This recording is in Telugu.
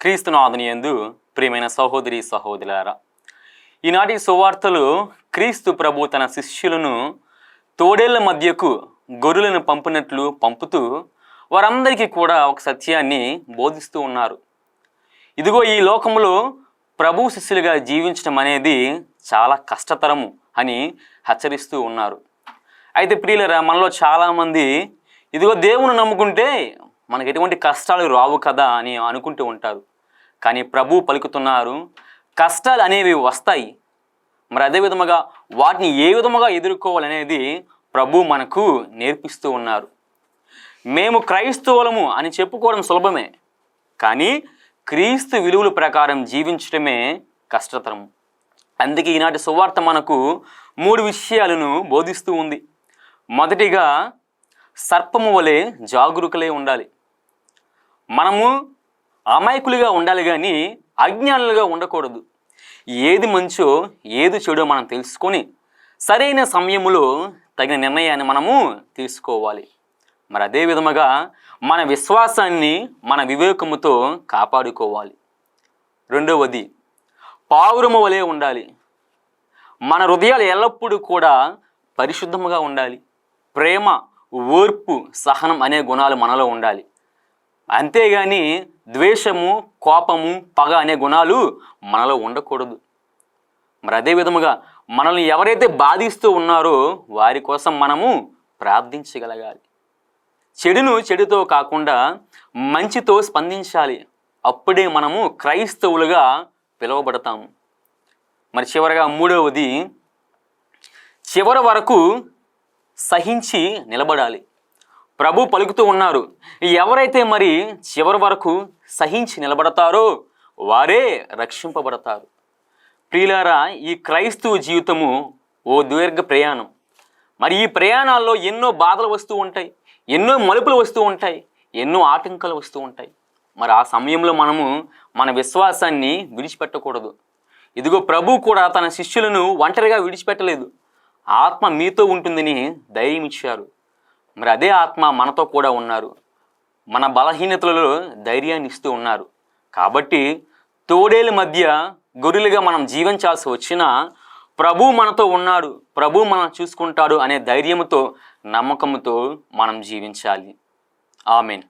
క్రీస్తునాథుని యందు ప్రియమైన సహోదరి సహోదరులారా, ఈనాటి సువార్తలు క్రీస్తు ప్రభు తన శిష్యులను తోడేళ్ల మధ్యకు గొర్రెలను పంపుతూ వారందరికీ కూడా ఒక సత్యాన్ని బోధిస్తూ ఉన్నారు. ఇదిగో ఈ లోకంలో ప్రభు శిష్యులుగా జీవించడం అనేది చాలా కష్టతరము అని హెచ్చరిస్తూ ఉన్నారు. అయితే ప్రియులరా, మనలో చాలామంది ఇదిగో దేవుని నమ్ముకుంటే మనకు ఎటువంటి కష్టాలు రావు కదా అని అనుకుంటూ ఉంటారు. కానీ ప్రభు పలుకుతున్నారు, కష్టాలు అనేవి వస్తాయి. మరి అదే విధముగా వాటిని ఏ విధముగా ఎదుర్కోవాలనేది ప్రభు మనకు నేర్పిస్తూ ఉన్నారు. మేము క్రైస్తవులము అని చెప్పుకోవడం సులభమే, కానీ క్రీస్తు విలువల ప్రకారం జీవించడమే కష్టతరం. అందుకే ఈనాటి సువార్త మనకు 3 విషయాలను బోధిస్తూ ఉంది. మొదటిగా, సర్పము వలె జాగరూకులై ఉండాలి. మనము అమాయకులుగా ఉండాలి కానీ అజ్ఞానులుగా ఉండకూడదు. ఏది మంచో ఏది చెడో మనం తెలుసుకొని సరైన సమయంలో తగిన నిర్ణయాన్ని మనము తీసుకోవాలి. మరి అదే విధముగా మన విశ్వాసాన్ని మన వివేకముతో కాపాడుకోవాలి. రెండవది, పావురము వలె ఉండాలి. మన హృదయాలు ఎల్లప్పుడూ కూడా పరిశుద్ధముగా ఉండాలి. ప్రేమ, ఓర్పు, సహనం అనే గుణాలు మనలో ఉండాలి. అంతేగాని ద్వేషము, కోపము, పగ అనే గుణాలు మనలో ఉండకూడదు. మరి అదే విధముగా మనల్ని ఎవరైతే బాధిస్తూ ఉన్నారో వారి కోసం మనము ప్రార్థించగలగాలి. చెడును చెడుతో కాకుండా మంచితో స్పందించాలి. అప్పుడే మనము క్రైస్తవులుగా పిలువబడతాము. మరి చివరగా మూడవది, చివరి వరకు సహించి నిలబడాలి. ప్రభు పలుకుతూ ఉన్నారు, ఎవరైతే మరి చివరి వరకు సహించి నిలబడతారో వారే రక్షింపబడతారు. ప్రియులారా, ఈ క్రైస్తవ జీవితము ఓ దీర్ఘ ప్రయాణం. మరి ఈ ప్రయాణాల్లో ఎన్నో బాధలు వస్తూ ఉంటాయి, ఎన్నో మలుపులు వస్తూ ఉంటాయి, ఎన్నో ఆటంకాలు వస్తూ ఉంటాయి. మరి ఆ సమయంలో మనము మన విశ్వాసాన్ని విడిచిపెట్టకూడదు. ఇదిగో ప్రభు కూడా తన శిష్యులను ఒంటరిగా విడిచిపెట్టలేదు. ఆత్మ మీతో ఉంటుందని ధైర్యం ఇచ్చారు. మరి అదే ఆత్మ మనతో కూడా ఉన్నారు. మన బలహీనతలలో ధైర్యాన్ని ఇస్తూ ఉన్నారు. కాబట్టి తోడేళ్ళ మధ్య గొర్రెలుగా మనం జీవించాల్సి వచ్చినా ప్రభు మనతో ఉన్నాడు, ప్రభు మనం చూసుకుంటాడు అనే ధైర్యంతో, నమ్మకంతో మనం జీవించాలి. ఆమేన్.